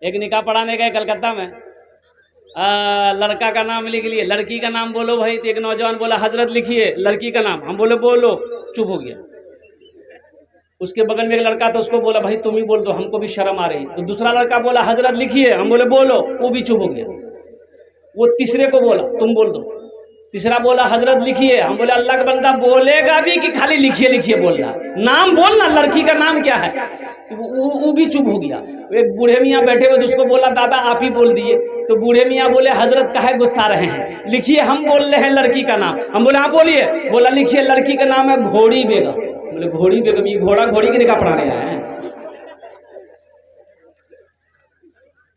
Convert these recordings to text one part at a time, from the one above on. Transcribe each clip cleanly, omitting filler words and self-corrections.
एक निकाह पढ़ाने गए कलकत्ता में, लड़का का नाम लिख लिए, लड़की का नाम बोलो भाई। तो एक नौजवान बोला हजरत लिखिए लड़की का नाम। हम बोले बोलो, चुप हो गया। उसके बगल में एक लड़का था, उसको बोला भाई तुम ही बोल दो, हमको भी शर्म आ रही। तो दूसरा लड़का बोला हजरत लिखिए। हम बोले बोलो, वो भी चुप हो गया। वो तीसरे को बोला तुम बोल दो। तीसरा बोला हजरत लिखिए। हम बोले अल्लाह का बंदा बोलेगा भी कि खाली लिखिए लिखिए बोल रहा, नाम बोलना, लड़की का नाम क्या है। तो वो भी चुप हो गया। एक बूढ़े मियाँ बैठे हुए, तो उसको बोला दादा आप ही बोल दिए। तो बूढ़े मियाँ बोले हजरत काहे गुस्सा रहे हैं, लिखिए हम बोल रहे हैं लड़की का नाम। हम बोले हाँ बोलिए। बोला लिखिए लड़की का नाम है घोड़ी बेगम। बोले घोड़ी बेगम, ये घोड़ा घोड़ी के निकाह पढ़ाने आए हैं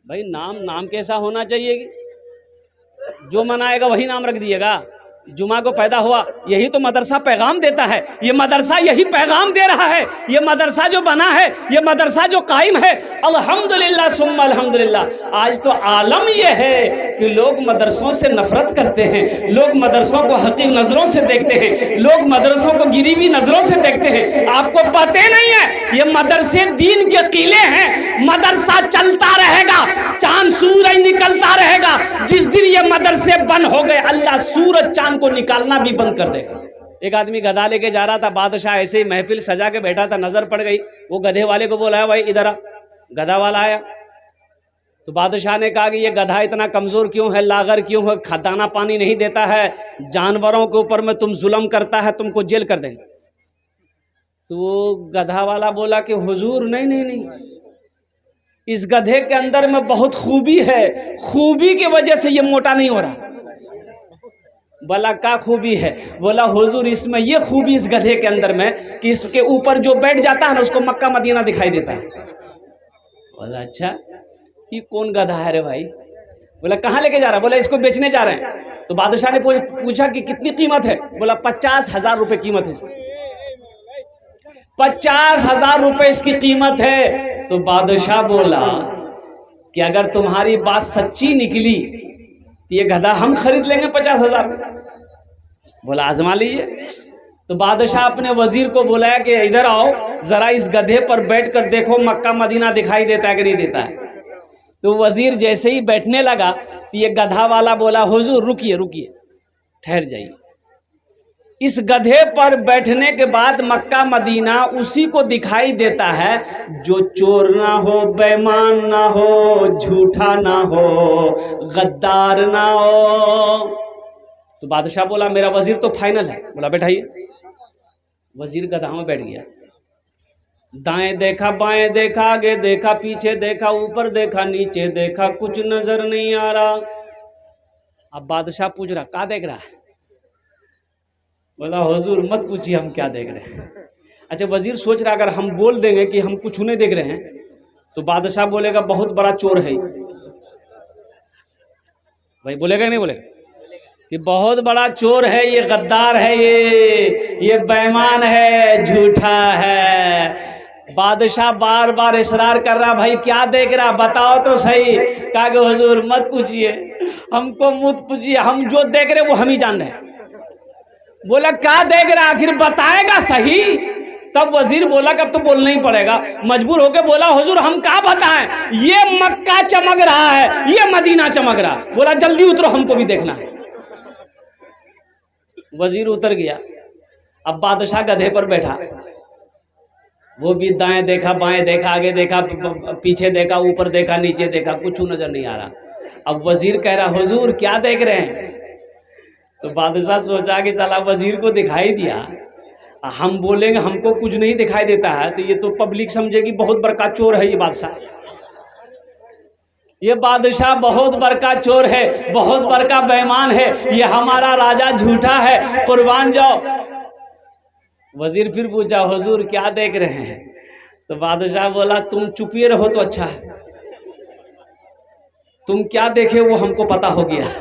भाई। नाम कैसा होना चाहिए कि जो मनाएगा वही नाम रख दिएगा। जुमा को पैदा हुआ, यही तो मदरसा पैगाम देता है। ये मदरसा यही पैगाम दे रहा है। ये मदरसा जो बना है, ये मदरसा जो कायम है, अल्हम्दुलिल्लाह सुम्मा अल्हम्दुलिल्लाह। आज तो आलम ये है कि लोग मदरसों से नफरत करते हैं, लोग मदरसों को हकीर नज़रों से देखते हैं, लोग मदरसों को गिरी हुई नज़रों से देखते हैं। आपको पता नहीं है ये मदरसे दीन के किले हैं। मदरसा चलता रहेगा, चांद सूरज निकलता रहेगा। जिस दिन ये मदरसे बंद हो गए, अल्लाह सूरज चांद को निकालना भी बंद कर देगा। एक आदमी गधा लेके जा रहा था, बादशाह ऐसे ही महफिल सजा के बैठा था, नजर पड़ गई। वो गधे वाले को बोला भाई इधर आ। गधा वाला आया तो बादशाह ने कहा कि ये गधा इतना कमजोर क्यों है, लागर क्यों है, दाना पानी नहीं देता है, जानवरों के ऊपर में तुम जुल्म करता है, तुमको जेल कर देंगे। तो वो गधा वाला बोला कि हुजूर नहीं नहीं नहीं, इस गधे के अंदर में बहुत खूबी है, खूबी की वजह से ये मोटा नहीं हो रहा। बोला क्या खूबी है। बोला हुजूर इसमें ये खूबी इस गधे के अंदर में कि इसके ऊपर जो बैठ जाता है ना उसको मक्का मदीना दिखाई देता है। बोला अच्छा ये कौन गधा है रे भाई। बोला कहाँ लेके जा रहा है। बोला इसको बेचने जा रहे हैं। तो बादशाह ने पूछा कि कितनी कीमत है। बोला 50,000 रुपये कीमत है। 50,000 रुपये इसकी कीमत है। तो बादशाह बोला कि अगर तुम्हारी बात सच्ची निकली तो ये गधा हम खरीद लेंगे 50,000। बोला आजमा लीजिए। तो बादशाह अपने वजीर को बुलाया कि इधर आओ जरा इस गधे पर बैठ कर देखो मक्का मदीना दिखाई देता है कि नहीं देता है। तो वजीर जैसे ही बैठने लगा तो ये गधा वाला बोला हुजूर रुकिए रुकिए ठहर जाइए। इस गधे पर बैठने के बाद मक्का मदीना उसी को दिखाई देता है जो चोर ना हो, बेईमान ना हो, झूठा ना हो, गद्दार ना हो। तो बादशाह बोला मेरा वजीर तो फाइनल है। बोला बैठाइए। वजीर गधा में बैठ गया। दाएं देखा, बाएं देखा, आगे देखा, पीछे देखा, ऊपर देखा, नीचे देखा, कुछ नजर नहीं आ रहा। अब बादशाह पूछ रहा क्या देख रहा है। बोला हुजूर मत पूछिए हम क्या देख रहे हैं। अच्छा वजीर सोच रहा अगर हम बोल देंगे कि हम कुछ नहीं देख रहे हैं तो बादशाह बोलेगा बहुत बड़ा चोर है भाई। बोलेगा नहीं बोलेगा कि बहुत बड़ा चोर है, ये गद्दार है, ये बेईमान है, झूठा है। बादशाह बार बार इसरार कर रहा भाई क्या देख रहा बताओ तो सही। कहा कि हुजूर मत पूछिए, हमको मत पूछिए, हम जो देख रहे वो हम ही जान रहे हैं। बोला क्या देख रहा आखिर बताएगा सही। तब वजीर बोला कि अब तो बोलना ही पड़ेगा। मजबूर होकर बोला हुजूर हम क्या बताएं, ये मक्का चमक रहा है, ये मदीना चमक रहा। बोला जल्दी उतरो हमको भी देखना है। वजीर उतर गया। अब बादशाह गधे पर बैठा, वो भी दाएं देखा, बाएं देखा, आगे देखा, पीछे देखा, ऊपर देखा, नीचे देखा, कुछ नजर नहीं आ रहा। अब वजीर कह रहा हुजूर क्या देख रहे हैं। तो बादशाह सोचा कि चला वजीर को दिखाई दिया, हम बोलेंगे हमको कुछ नहीं दिखाई देता है तो ये तो पब्लिक समझेगी बहुत बड़का चोर है ये बादशाह। ये बादशाह बहुत बड़का चोर है, बहुत बड़का बेईमान है, ये हमारा राजा झूठा है, कुर्बान जाओ। वजीर फिर पूछा हुजूर क्या देख रहे हैं। तो बादशाह बोला तुम चुपिए रहो तो अच्छा है, तुम क्या देखे वो हमको पता हो गया।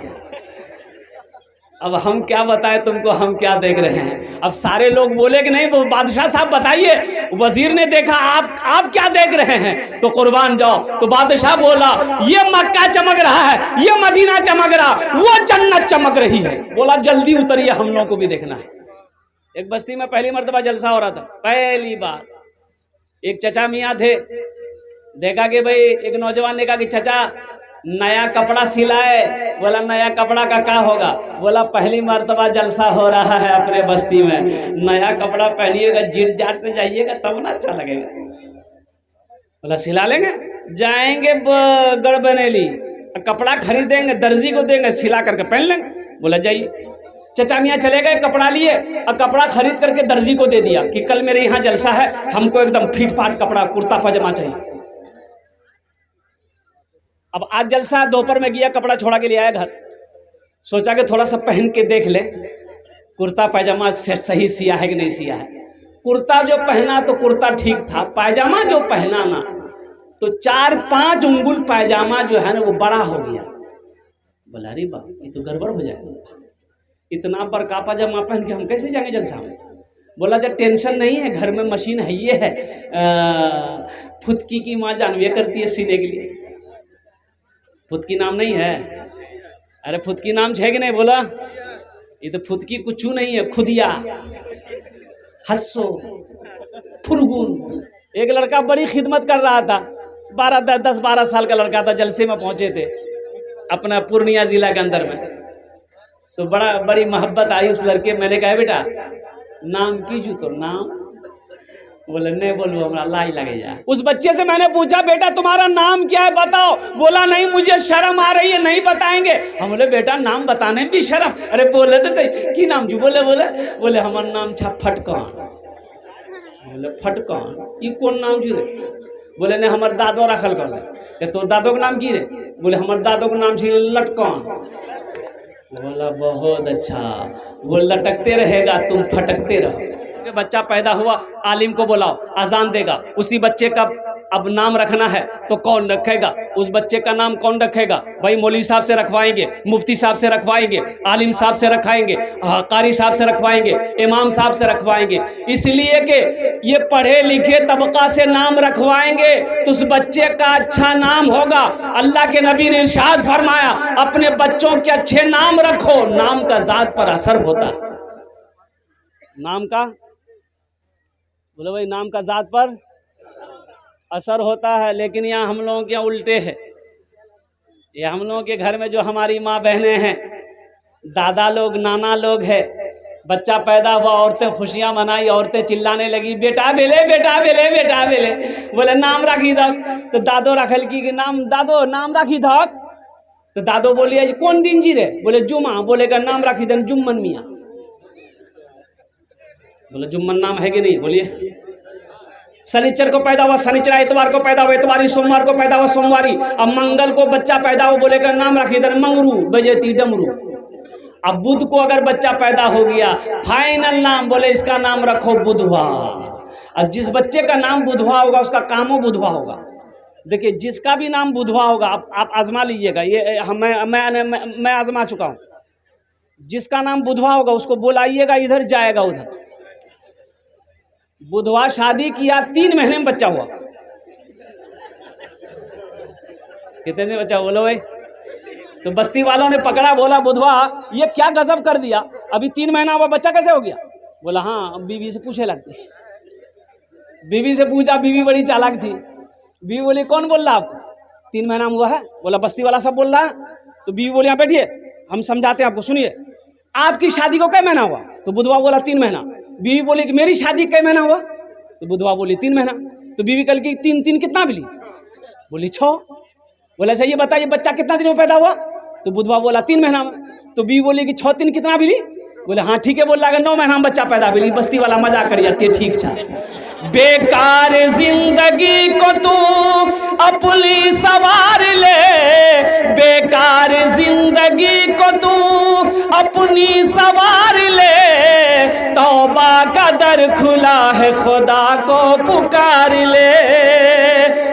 अब हम क्या बताएं तुमको हम क्या देख रहे हैं। अब सारे लोग बोले कि नहीं वो बादशाह साहब बताइए, वजीर ने देखा आप क्या देख रहे हैं। तो कुर्बान जाओ। तो बादशाह बोला ये मक्का चमक रहा है, ये मदीना चमक रहा, वो जन्नत चमक रही है। बोला जल्दी उतरिए हम लोगों को भी देखना है। एक बस्ती में पहली मर्तबा जलसा हो रहा था। पहली बार एक चचा मियाँ थे, देखा कि भाई एक नौजवान ने कहा कि चाचा नया कपड़ा सिलाए। बोला नया कपड़ा का क्या होगा? बोला पहली मर्तबा जलसा हो रहा है अपने बस्ती में, नया कपड़ा पहनिएगा, जीट जाट से जाइएगा तब ना अच्छा लगेगा। बोला सिला लेंगे, जाएंगे गढ़बनेली, कपड़ा खरीदेंगे, दर्जी को देंगे, सिला करके पहन लेंगे। बोला जाइए। चचा मियाँ चले गए, कपड़ा लिए और कपड़ा खरीद करके दर्जी को दे दिया कि कल मेरे यहाँ जलसा है, हमको एकदम फिट फाट कपड़ा कुर्ता पजामा चाहिए। अब आज जलसा है, दोपहर में गया, कपड़ा छोड़ा के ले आया घर, सोचा कि थोड़ा सा पहन के देख ले कुर्ता पैजामा सही सिया है कि नहीं सिया है। कुर्ता जो पहना तो कुर्ता ठीक था, पैजामा जो पहना ना तो 4-5 उंगुल पैजामा जो है ना वो बड़ा हो गया। बोला अरे बाप ये तो गड़बड़ हो जाएगा, इतना बड़का पैजामा पहन के हम कैसे जाएंगे जलसा में। बोला जब टेंशन नहीं है, घर में मशीन है, ये है फुदकी की माँ जानवे करती है सीने के लिए। फुदकी नाम नहीं है? अरे फुदकी नाम है कि नहीं? बोला ये तो फुदकी कुछ नहीं है, खुदिया, हस्सो, फुरगुन। एक लड़का बड़ी खिदमत कर रहा था, 10-12 साल का लड़का था, जलसे में पहुंचे थे अपना पूर्णिया जिला के अंदर में। तो बड़ी मोहब्बत आई उस लड़के। मैंने कहा बेटा नाम कीजू तो नाम? बोले नहीं बोलो हमारा लाई लगे जा। उस बच्चे से मैंने पूछा बेटा तुम्हारा नाम क्या है बताओ। बोला नहीं मुझे शर्म आ रही है, नहीं बताएंगे। हम बोले बेटा नाम बताने में भी शर्म? अरे बोले तो सही की नाम जू? बोले हमारा नाम छा फटकान। बोले फटकान ये कौन नाम जू रे? बोले नहीं हमारे दादो रखल कर। तो दादो का नाम की रे? बोले हमारे दादो का नाम छी लटकान। बोला बहुत अच्छा, वो लटकते रहेगा तुम फटकते रहो। बच्चा पैदा हुआ, आलिम को बुलाओ, अजान देगा, उसी बच्चे का अब नाम रखना है तो कौन रखेगा? उस बच्चे का नाम कौन रखेगा? भाई मौलवी साहब से रखवाएंगे, मुफ्ती साहब से रखवाएंगे, आलिम साहब से रखवाएंगे, कारी साहब से रखवाएंगे, इमाम साहब से रखवाएंगे। इसलिए कि ये पढ़े लिखे तबका से नाम रखवाएंगे तो उस बच्चे का अच्छा नाम होगा। अल्लाह के नबी ने इरशाद फरमाया अपने बच्चों के अच्छे नाम रखो, नाम का जात पर असर होता है। नाम का बोलो भाई नाम का जात पर असर होता है। लेकिन यहाँ हम लोगों के यहाँ उल्टे है। ये हम लोगों के घर में जो हमारी माँ बहनें हैं, दादा लोग, नाना लोग हैं, बच्चा पैदा हुआ, औरतें खुशियाँ मनाई, औरतें चिल्लाने लगी बेटा बेले बेटा बेले बेटा बेले। बोले नाम राखी धक, तो दादो रखल की नाम दादो नाम राखी धक। तो दादो बोलिए कौन दिन जी रे? बोले जुमा। बोलेगा नाम राखी दन जुम्मन मियाँ। बोले जुम्मन नाम है कि नहीं? बोलिए। शनिचर को पैदा हुआ शनिचर, इतवार को पैदा हुआ इतवारी, सोमवार को पैदा हुआ सोमवारी, अब मंगल को बच्चा पैदा हुआ बोलेगा नाम रखी इधर मंगरू बजेती डमरू। अब बुध को अगर बच्चा पैदा हो गया, फाइनल नाम बोले इसका नाम रखो बुधवा। अब जिस बच्चे का नाम बुधवा होगा उसका कामो बुधवा होगा। देखिए जिसका भी नाम बुधवा होगा आप आजमा लीजिएगा, ये मैं आजमा चुका हूँ। जिसका नाम बुधवा होगा उसको बुलाइएगा, इधर जाएगा उधर। बुधवा शादी किया, 3 महीने में बच्चा हुआ। कितने दिन बच्चा? बोलो भाई। तो बस्ती वालों ने पकड़ा, बोला बुधवा ये क्या गजब कर दिया, अभी 3 महीना हुआ बच्चा कैसे हो गया? बोला हाँ बीवी से पूछे लगती। बीवी से पूछा, बीवी बड़ी चालाक थी। बीवी बोली कौन बोल रहा आपको 3 महीना हुआ है? बोला बस्ती वाला सब बोल रहा है। तो बीवी बोली यहाँ बैठिए हम समझाते हैं आपको, सुनिए। आपकी शादी को कै महीना हुआ? तो बुधवा बोला 3 महीना। बीवी बोली कि मेरी शादी कै महीना हुआ? तो बुधवा बोली 3 महीना। तो बीवी कल की 3 कितना मिली? बोली 6। बोला अच्छा ये बताइए बच्चा कितना दिन में पैदा हुआ? तो बुधवा बोला 3 महीना में। तो बीवी बोली कि 6 3 कितना मिली? बोले हाँ ठीक है। बोल रहा 9 महीना में बच्चा पैदा मिली। बस्ती वाला मजाक कर जाती है, ठीक था। बेकार जिंदगी को तू अपनी सवार ले, बेकार जिंदगी को तू अपनी सवार ले, तौबा का दर खुला है खुदा को पुकार ले,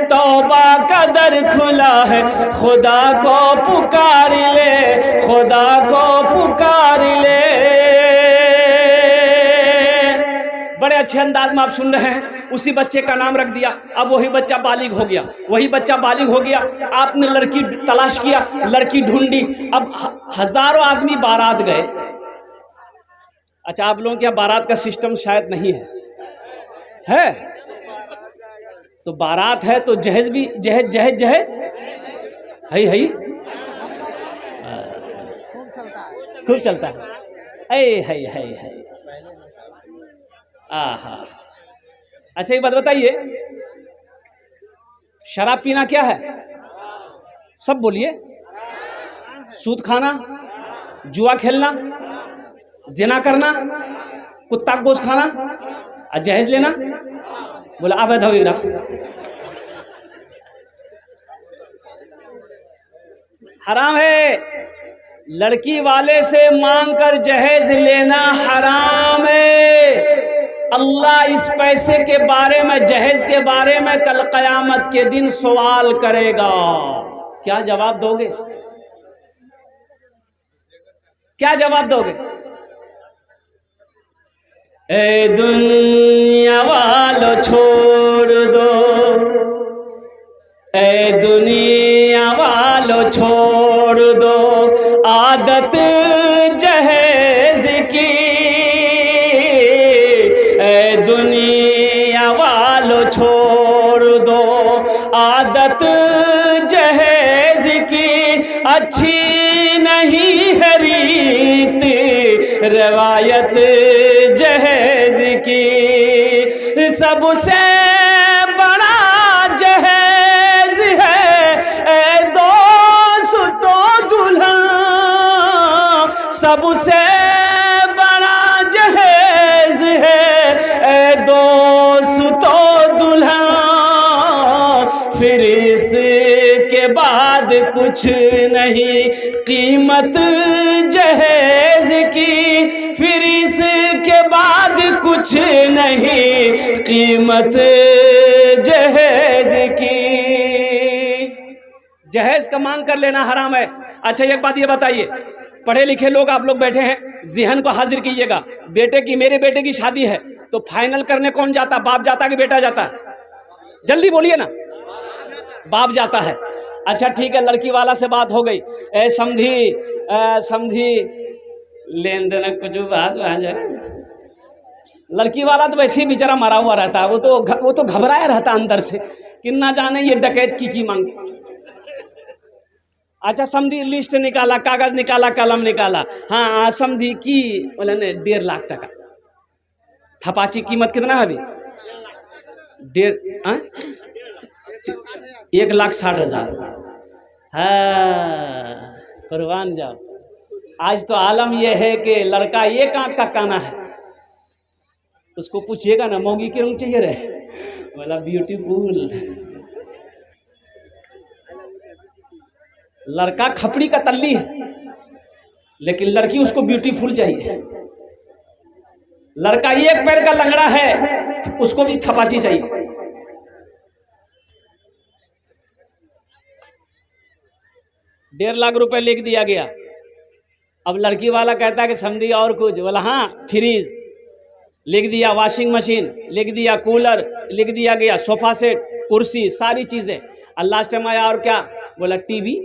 तौबा का दर खुला है खुदा को पुकार ले, खुदा को पुकार ले। बड़े अच्छे अंदाज में आप सुन रहे हैं। उसी बच्चे का नाम रख दिया। अब वही बच्चा बालिग हो गया, वही बच्चा बालिग हो गया। आपने लड़की तलाश किया, लड़की ढूंढी। अब हजारों आदमी बारात गए। अच्छा आप लोगों के यहाँ बारात का सिस्टम शायद नहीं है, है? तो बारात है तो जहेज भी जहेज जहेज जहेज है खूब चलता है है आहा। अच्छा एक बात बताइए, शराब पीना क्या है? सब बोलिए। सूद खाना, जुआ खेलना, जिना करना, कुत्ता का गोश्त खाना और जहेज लेना। बोला आप ऐसा होगा हराम है। लड़की वाले से मांग कर जहेज लेना हराम है। अल्लाह इस पैसे के बारे में, जहेज के बारे में कल कयामत के दिन सवाल करेगा। क्या जवाब दोगे? क्या जवाब दोगे? ए दुनिया वालों छोड़ दो, ए दुनिया वालों छोड़ दो आदत जहेज की। ए दुनिया वालों छोड़ दो आदत जहेज की। अच्छी नहीं है रीत रवायत जहेज की। सबसे बड़ा जहेज है ए दोस्तो दुल्हन। सबसे बड़ा जहेज है ए दोस्तो दुल्हन। फिर इसके बाद कुछ नहीं कीमत जहेज की। फिर इसके बाद कुछ नहीं कीमत जहेज की। जहेज का मांग कर लेना हराम है। अच्छा एक बात ये बताइए, पढ़े लिखे लोग आप लोग बैठे हैं, ज़हन को हाजिर कीजिएगा। बेटे की, मेरे बेटे की शादी है तो फाइनल करने कौन जाता? बाप जाता कि बेटा जाता? जल्दी बोलिए ना। बाप जाता है। अच्छा ठीक है, लड़की वाला से बात हो गई। ए समझी लेन देन कुछ बात आ जाए। लड़की वाला तो वैसे ही बेचारा मरा हुआ रहता है। वो तो घबराया रहता अंदर से कि ना जाने ये डकैत की मांगता। अच्छा समझी लिस्ट निकाला, कागज निकाला, कलम निकाला। हाँ समझी की बोले ने 1.5 लाख टका। थपाची कीमत कितना है अभी? 1,60,000। हाँ कुर्बान जाओ। आज तो आलम यह है कि लड़का एक आंख का काना है। उसको पूछिएगा ना मौगी के रंग चाहिए रहे, बोला ब्यूटीफुल। लड़का खपड़ी का तल्ली है लेकिन लड़की उसको ब्यूटीफुल चाहिए। लड़का एक पैर का लंगड़ा है उसको भी थपाची चाहिए। ₹1.5 लाख लिख दिया गया। अब लड़की वाला कहता है कि समझी और कुछ? बोला हाँ फ्रिज लिख दिया, वॉशिंग मशीन लिख दिया, कूलर लिख दिया गया, सोफा सेट, कुर्सी, सारी चीज़ें। और लास्ट में आया और क्या? बोला टीवी।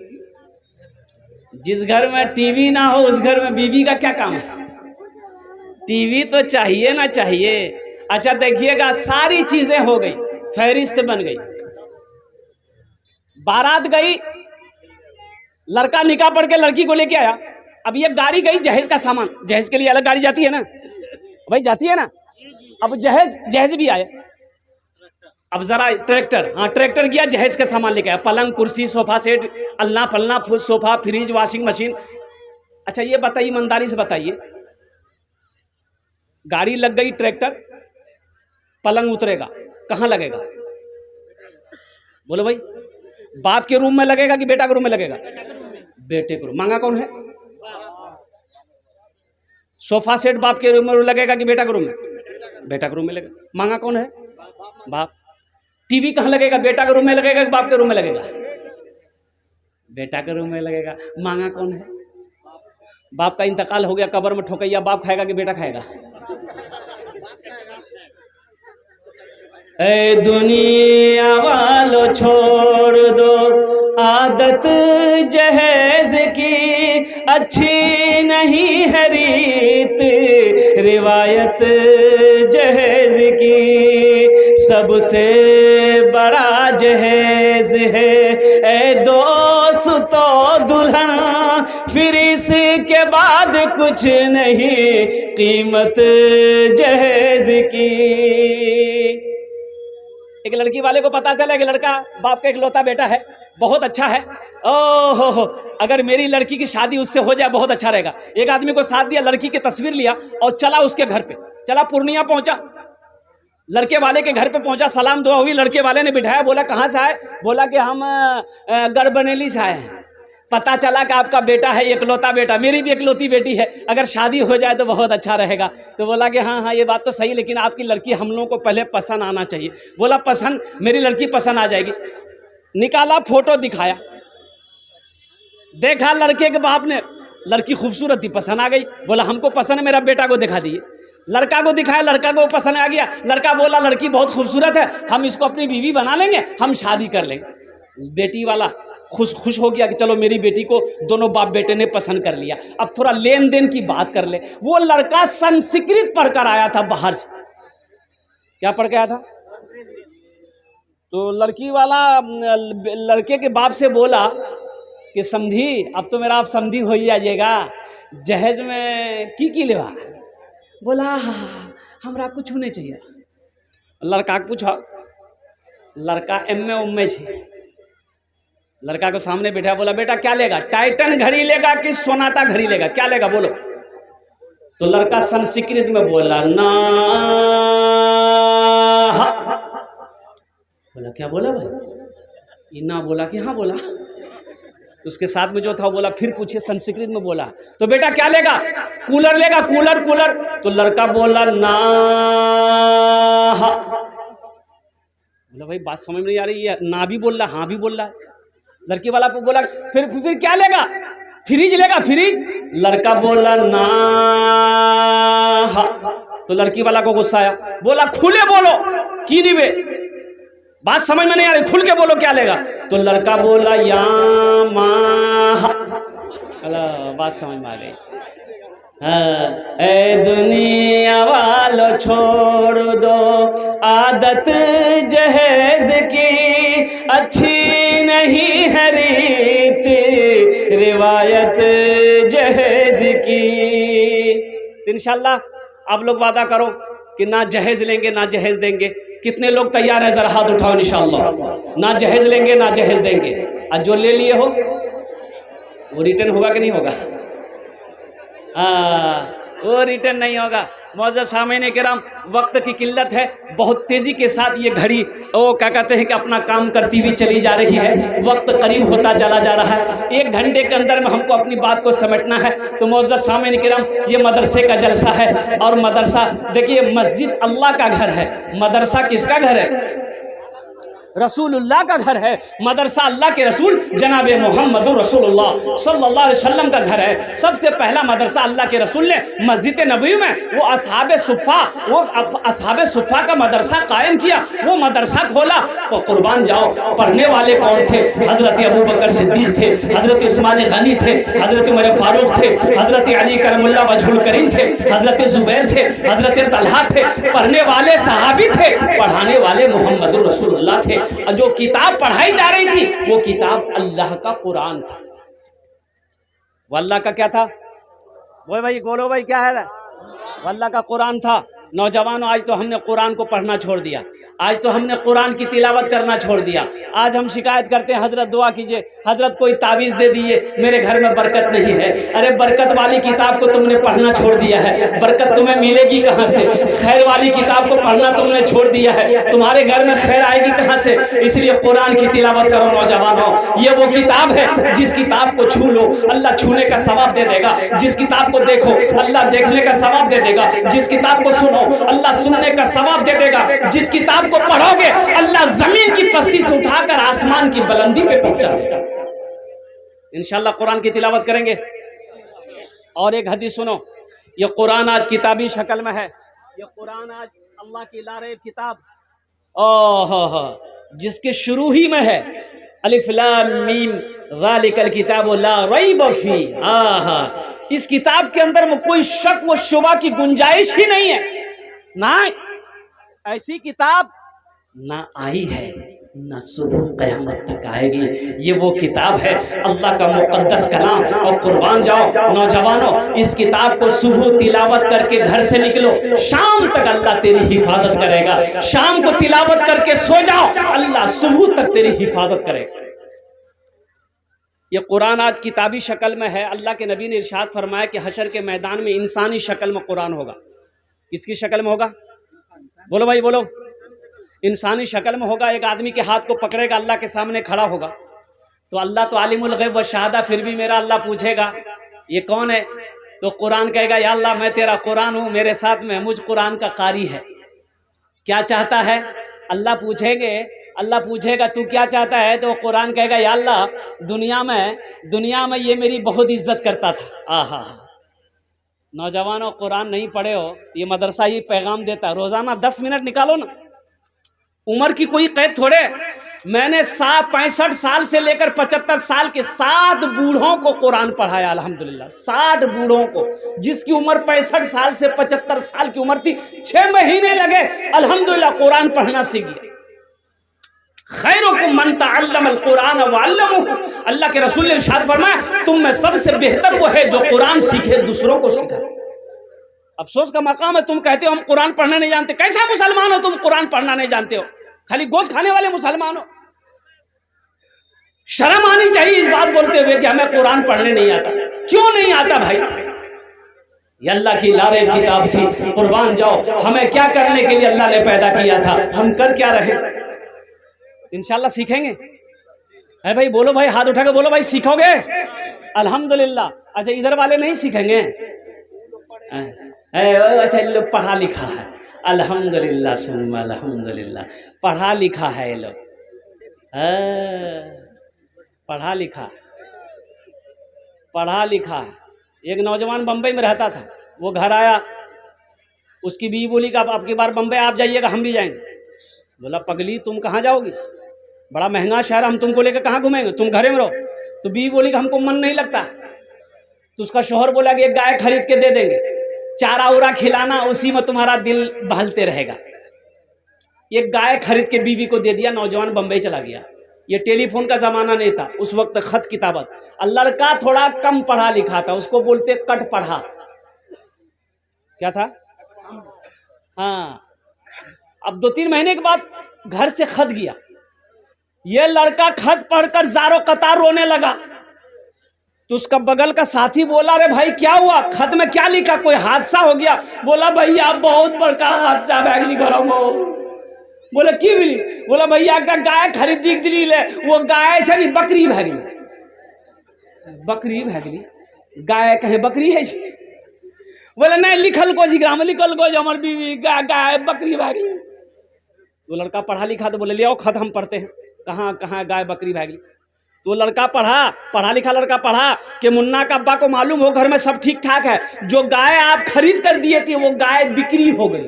जिस घर में टीवी ना हो उस घर में बीवी का क्या काम है? टीवी तो चाहिए ना चाहिए। अच्छा देखिएगा सारी चीज़ें हो गई, फहरिस्त बन गई। बारात गई, लड़का निकाह पढ़ के लड़की को लेके आया। अब ये गाड़ी गई, जहेज का सामान, जहेज के लिए अलग गाड़ी जाती है ना भाई, जाती है ना। अब जहेज भी आए। अब जरा ट्रैक्टर, हाँ ट्रैक्टर गया, जहेज का सामान लेके आया। पलंग, कुर्सी, सोफा सेट, अल्लाह पल्ला, सोफा, फ्रिज, वॉशिंग मशीन। अच्छा ये बताइए, ईमानदारी से बताइए, गाड़ी लग गई, ट्रैक्टर, पलंग उतरेगा, कहाँ लगेगा? बोलो भाई, बाप के रूम में लगेगा कि बेटा के रूम में लगेगा? बेटे के रूम। मांगा कौन है? सोफा सेट बाप के रूम में लगेगा कि बेटा के रूम में? बेटा के रूम में लगेगा। मांगा कौन है? बाप। टीवी कहाँ लगेगा? बेटा के रूम में लगेगा कि बाप के रूम में लगेगा? बेटा के रूम में लगेगा। मांगा कौन है? बाप का इंतकाल हो गया, कब्र में ठोकैया, बाप खाएगा कि बेटा खाएगा? ए दुनिया वालों छोड़ दो आदत जहेज की। अच्छी नहीं है रीत रिवायत जहेज की। सबसे बड़ा तो दुल्हन, फिर इसके बाद कुछ नहीं कीमत जहेज की। एक लड़की वाले को पता चला कि लड़का बाप का इकलौता बेटा है, बहुत अच्छा है, ओहो अगर मेरी लड़की की शादी उससे हो जाए बहुत अच्छा रहेगा। एक आदमी को साथ दिया, लड़की की तस्वीर लिया और चला उसके घर पे, चला पूर्णिया पहुंचा, लड़के वाले के घर पे पहुंचा, सलाम दुआ हुई, लड़के वाले ने बिठाया, बोला कहाँ से आए? बोला कि हम गढ़बनेली से आए हैं। पता चला कि आपका बेटा है, इकलौता बेटा, मेरी भी इकलौती बेटी है, अगर शादी हो जाए तो बहुत अच्छा रहेगा। तो बोला कि हाँ हाँ ये बात तो सही, लेकिन आपकी लड़की हम लोगों को पहले पसंद आना चाहिए। बोला पसंद, मेरी लड़की पसंद आ जाएगी। निकाला फोटो दिखाया, देखा लड़के के बाप ने, लड़की खूबसूरत थी, पसंद आ गई। बोला हमको पसंद है, मेरा बेटा को दिखा दिए। लड़का को दिखाया, लड़का को पसंद आ गया। लड़का बोला लड़की बहुत खूबसूरत है, हम इसको अपनी बीवी बना लेंगे, हम शादी कर लेंगे। बेटी वाला खुश हो गया कि चलो मेरी बेटी को दोनों बाप बेटे ने पसंद कर लिया। अब थोड़ा लेन देन की बात कर ले। वो लड़का संस्कृत पढ़कर आया था बाहर से। क्या पढ़ के आया था? तो लड़की वाला लड़के के बाप से बोला कि समधी, अब तो मेरा आप समधी हो ही आइएगा, जहेज में की लेवा? बोला हमरा कुछ नहीं चाहिए। लड़का के पूछा, लड़का एम.ए. उम्मे छे। लड़का को सामने बैठा, बोला बेटा क्या लेगा? टाइटन घड़ी लेगा कि सोनाटा घड़ी लेगा, क्या लेगा बोलो? तो लड़का संस्कृत में बोला ना। बोला क्या बोला भाई? इना बोला कि हाँ बोला। तो उसके साथ में जो था वो बोला, फिर पूछे संस्कृत में बोला, तो बेटा क्या लेगा? कूलर लेगा, कूलर कूलर। तो लड़का बोला ना। बोला भाई बात समझ में नहीं आ रही है, ना भी बोल रहा हाँ भी बोल रहा है। लड़की वाला को बोला फिर क्या लेगा? फ्रिज लेगा, फ्रिज। लड़का बोला ना। तो लड़की वाला को गुस्सा आया, बोला खुले बोलो की नहीं बे, बात समझ में नहीं आ रही, खुल के बोलो क्या लेगा? तो लड़का बोला या माँ। बात समझ में आ गई। ए दुनिया वालों छोड़ दो आदत जहेज की, अच्छी नहीं है रीत रिवायत जहेज की। तो इंशाल्लाह आप लोग वादा करो कि ना जहेज लेंगे ना जहेज देंगे। कितने लोग तैयार हैं? जरा हाथ उठाओ इंशाल्लाह। ना जहेज लेंगे ना जहेज देंगे। और जो ले लिए हो वो रिटर्न होगा कि नहीं होगा? वो रिटर्न नहीं होगा। मौजूद सामने किराम, वक्त की किल्लत है, बहुत तेज़ी के साथ ये घड़ी वो क्या कहते हैं कि अपना काम करती हुई चली जा रही है। वक्त करीब होता चला जा रहा है, 1 घंटे के अंदर में हमको अपनी बात को समेटना है। तो मौजूद सामने किराम, ये मदरसे का जलसा है। और मदरसा देखिए, मस्जिद अल्लाह का घर है, मदरसा किसका घर है? रसूलुल्लाह का घर है। मदरसा अल्लाह के रसूल जनाब मोहम्मदुर रसूलुल्लाह सल्लल्लाहु अलैहि वसल्लम का घर है। सबसे पहला मदरसा अल्लाह के रसूल ने मस्जिद नबवी में वो असहाबे सुफ़ा का मदरसा कायम किया, वो मदरसा खोला। तो कुर्बान जाओ, पढ़ने वाले कौन थे? हज़रत अबू बकर सिद्दीक़ थे, हज़रत उस्मान गनी थे, हज़रत उमर फारूक थे, हज़रत अली करमुल्लाह वजहुल करीम थे, हज़रत ज़ुबैर थे, हज़रत तलहा थे। पढ़ने वाले सहाबी थे, पढ़ाने वाले मोहम्मदुर रसूलुल्लाह थे। जो किताब पढ़ाई जा रही थी वो किताब अल्लाह का कुरान था। वो अल्लाह का क्या था? वो भाई बोलो भाई क्या है? वो अल्लाह का कुरान था। नौजवानों, आज तो हमने कुरान को पढ़ना छोड़ दिया, आज तो हमने कुरान की तिलावत करना छोड़ दिया। आज हम शिकायत करते हैं, हजरत दुआ कीजिए, हजरत कोई ताबीज़ दे दिए, मेरे घर में बरकत नहीं है। अरे बरकत वाली किताब को तुमने पढ़ना छोड़ दिया है, बरकत तुम्हें मिलेगी कहाँ से? खैर वाली किताब को पढ़ना तुमने छोड़ दिया है, तुम्हारे घर में खैर आएगी कहाँ से? इसलिए कुरान की तिलावत करो नौजवानों। ये वो किताब है जिस किताब को छू लो अल्लाह छूने का सवाब दे देगा, जिस किताब को देखो अल्लाह देखने का सवाब दे देगा, जिस किताब को सुनो अल्लाह सुनने का सवाब दे देगा, जिस किताब को पढ़ोगे अल्लाह जमीन की पस्ती से उठाकर आसमान की बुलंदी पे पहुंचा देगा। इंशाअल्लाह कुरान की तिलावत करेंगे। और एक हदीस सुनो, ये कुरान आज किताबी शक्ल में है, ये कुरान आज अल्लाह की लारे किताब, जिसके शुरू ही में है अलिफ लाम मीम ज़ालिकल किताबु ला रैब फी। इस किताब के अंदर में कोई शक व शुबा की गुंजाइश ही नहीं है। ना ऐसी किताब ना आई है। ना सुबह क़यामत तक आएगी। ये वो किताब है, अल्लाह का मुक़द्दस कलाम। और कुर्बान जाओ नौजवानों, इस किताब को सुबह तिलावत करके घर से निकलो, शाम तक अल्लाह तेरी हिफाजत करेगा। शाम को तिलावत करके सो जाओ, अल्लाह सुबह तक तेरी हिफाजत करेगा। ये कुरान आज किताबी शक्ल में है। अल्लाह के नबी ने इरशाद फरमाया कि हशर के मैदान में इंसानी शक्ल में कुरान होगा। किसकी शक्ल में होगा? बोलो भाई बोलो। इंसानी शक्ल में होगा। एक आदमी के हाथ को पकड़ेगा, अल्लाह के सामने खड़ा होगा। तो अल्लाह तो आलिमुल गैब व शहादा, फिर भी मेरा अल्लाह पूछेगा ये कौन है? तो कुरान कहेगा या अल्लाह मैं तेरा कुरान हूँ, मेरे साथ में मुझ कुरान का कारी है। क्या चाहता है? अल्लाह पूछेंगे, अल्लाह पूछेगा तू क्या चाहता है? तो कुरान कहेगा या अल्लाह दुनिया में ये मेरी बहुत इज्जत करता था। आहा, नौजवानों कुरान नहीं पढ़े हो, ये मदरसा ही पैगाम देता है। रोज़ाना 10 मिनट निकालो ना, उम्र की कोई कैद थोड़े। मैंने 65 साल से लेकर 75 साल के 7 बूढ़ों को कुरान पढ़ाया अल्हम्दुलिल्लाह। 60 बूढ़ों को, जिसकी उम्र 65 साल से 75 साल की उम्र थी, 6 महीने लगे अल्हम्दुलिल्लाह कुरान पढ़ना सीख गया। खैरुकुम मन तअल्लमल कुरान व अल्लमहु, अल्लाह के रसूल ने इरशाद फरमाया तुम में सबसे बेहतर वो है जो कुरान सीखे दूसरों को सिखाए। अफसोस का मकाम है, तुम कहते हो हम कुरान पढ़ना नहीं जानते। कैसा मुसलमान हो तुम, कुरान पढ़ना नहीं जानते हो? खाली गोश्त खाने वाले मुसलमान हो। शर्म आनी चाहिए इस बात बोलते हुए कि हमें कुरान पढ़ने नहीं आता। क्यों नहीं आता भाई? ये अल्लाह की लारे किताब थी। कुर्बान जाओ, हमें क्या करने के लिए अल्लाह ने पैदा किया था, हम कर क्या रहे? इंशाल्लाह सीखेंगे। है भाई बोलो भाई, हाथ उठा के बोलो भाई, सीखोगे? अल्हम्दुलिल्लाह। अच्छा इधर वाले नहीं सीखेंगे? अच्छा लोग पढ़ा लिखा है, अल्हम्दुलिल्लाह सुम्मा अल्हम्दुलिल्लाह, पढ़ा लिखा है ये लोग, पढ़ा लिखा है। एक नौजवान बम्बई में रहता था, वो घर आया, उसकी बीवी बोली कि अब की बार बम्बई आप जाइएगा, हम भी जाएंगे। बोला पगली तुम कहाँ जाओगी, बड़ा महंगा शहर, हम तुमको लेकर कहाँ घूमेंगे, तुम घरे में रहो। तो बीवी बोली कि हमको मन नहीं लगता। तो उसका शोहर बोला कि एक गाय खरीद के दे देंगे, चारा उरा खिलाना, उसी में तुम्हारा दिल बहलते रहेगा। एक गाय खरीद के बीवी को दे दिया, नौजवान बम्बई चला गया। ये टेलीफोन का ज़माना नहीं था उस वक्त, खत किताबत। लड़का थोड़ा कम पढ़ा लिखा था, उसको बोलते कट पढ़ा। क्या था? हाँ। अब 2-3 महीने के बाद घर से खत गया। ये लड़का खत पढ़कर ज़ारो कतार रोने लगा। तो उसका बगल का साथी बोला अरे भाई क्या हुआ, खत में क्या लिखा, कोई हादसा हो गया? बोला भैया बहुत बड़का हादसा बैगली घरों में। बोले की बोली? बोला भैया का गाय खरीदी दिली ले, वो गाय छनी बकरी भगली। बकरी भगली? गाय कहे बकरी है? बोले नहीं, लिखल को ग्राम में लिखल को हमार बीवी गाय बकरी भगली। तो लड़का पढ़ा लिखा, तो बोले ले आओ खत हम पढ़ते हैं, कहाँ कहाँ गाय बकरी भगली। तो लड़का पढ़ा लिखा लड़का पढ़ा कि मुन्ना का अब्बा को मालूम हो घर में सब ठीक ठाक है, जो गाय आप खरीद कर दिए थे वो गाय बिक्री हो गई।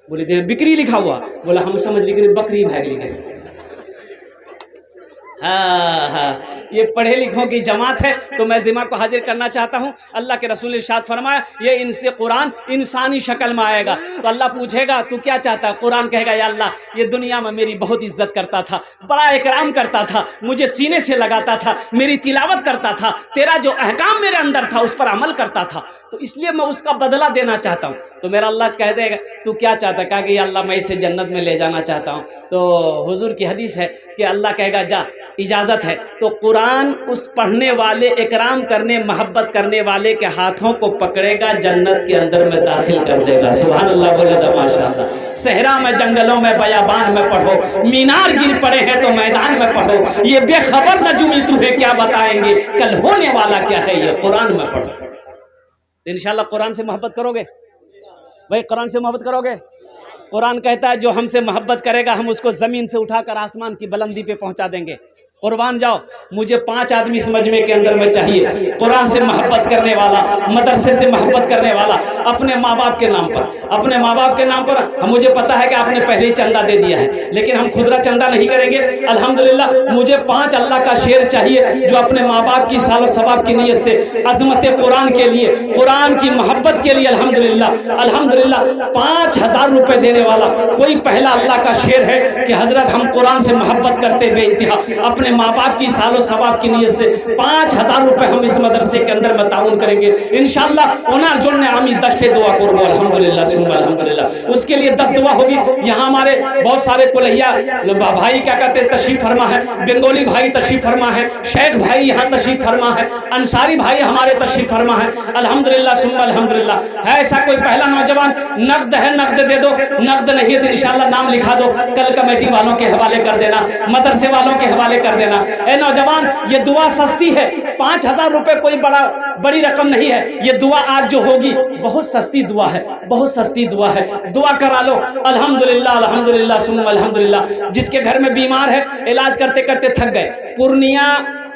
बोले थे बिक्री लिखा हुआ? बोला हम समझ ली बकरी भगली गई। हाँ, ये पढ़े लिखों की जमात है। तो मैं ज़िम्मा को हाजिर करना चाहता हूँ। अल्लाह के रसूल ने इरशाद फरमाया ये इनसे कुरान इंसानी शक्ल में आएगा। तो अल्लाह पूछेगा तू क्या चाहता है? कुरान कहेगा या अल्लाह ये दुनिया में मेरी बहुत इज्जत करता था, बड़ा इकराम करता था, मुझे सीने से लगाता था, मेरी तिलावत करता था, तेरा जो अहकाम मेरे अंदर था उस पर अमल करता था, तो इसलिए मैं उसका बदला देना चाहता हूँ। तो मेरा अल्लाह कह देगा तू क्या चाहता? कहा कि या अल्लाह मैं इसे जन्नत में ले जाना चाहता हूँ। तो हुजूर की हदीस है कि अल्लाह कहेगा जा इजाज़त है। तो कुरान उस पढ़ने वाले, इकराम करने, मोहब्बत करने वाले के हाथों को पकड़ेगा, जन्नत के अंदर में दाखिल कर देगा। सुभान अल्लाह, बोले तो माशाअल्लाह। सहरा में, जंगलों में, बयाबान में पढ़ो, मीनार गिर पड़े हैं तो मैदान में पढ़ो, ये बेखबर नजूमी तुम्हें क्या बताएंगे, कल होने वाला क्या है, ये कुरान में पढ़ो। तो इंशाअल्लाह कुरान से मोहब्बत करोगे भाई, कुरान से मोहब्बत करोगे। कुरान कहता है जो हमसे मोहब्बत करेगा हम उसको ज़मीन से उठाकर आसमान की बुलंदी पे पहुंचा देंगे। कुर्बान जाओ, मुझे 5 आदमी इस मजमे के अंदर में चाहिए, कुरान से मोहब्बत करने वाला, मदरसे से मोहब्बत करने वाला, अपने माँ बाप के नाम पर, अपने माँ बाप के नाम पर। मुझे पता है कि आपने पहले ही चंदा दे दिया है, लेकिन हम खुदरा चंदा नहीं करेंगे। अल्हम्दुलिल्लाह मुझे 5 अल्लाह का शेर चाहिए जो अपने माँ बाप की साल सवाब की नीयत से अजमत कुरान के लिए, कुरान की मोहब्बत के लिए अल्हम्दुलिल्लाह अल्हम्दुलिल्लाह 5000 रुपये देने वाला कोई पहला अल्लाह का शेर है कि हजरत हम कुरान से मोहब्बत करते बेइंतहा अपने माँ बाप की सालो सवाब की नीयत से 5000 रुपये हम इस मदरसे के अंदर में ताउन करेंगे इंशाअल्लाह। ओनार जोड़ने आमी 10 दुआ करबो अल्हम्दुलिल्लाह सुम्मा अल्हम्दुलिल्लाह। उसके लिए 10 दुआ होगी। यहाँ हमारे बहुत सारे कुलैया भाई क्या कहते हैं तशरीफ फरमा है, बंगाली भाई तशरीफ फरमा है, शेख भाई यहाँ तशरीफ फरमा है, अंसारी भाई हमारे तशरीफ फरमा है अल्हम्दुलिल्लाह सुम्मा अल्हम्दुलिल्लाह। है ऐसा कोई पहला नौजवान? नकद है, नकद दे दो, नकद नहीं है तो इंशाअल्लाह नाम लिखा दो, कल कमेटी वालों के हवाले कर देना, मदरसे वालों के हवाले कर देना। ए नौजवान, ये दुआ सस्ती है, 5000 रुपए कोई बड़ी रकम नहीं है। ये दुआ आज जो होगी बहुत सस्ती दुआ है, बहुत सस्ती दुआ है, दुआ करा लो अल्हम्दुलिल्लाह अल्हम्दुलिल्लाह सुम्मा अल्हम्दुलिल्लाह। जिसके घर में बीमार है, इलाज करते करते थक गए, पूर्णिया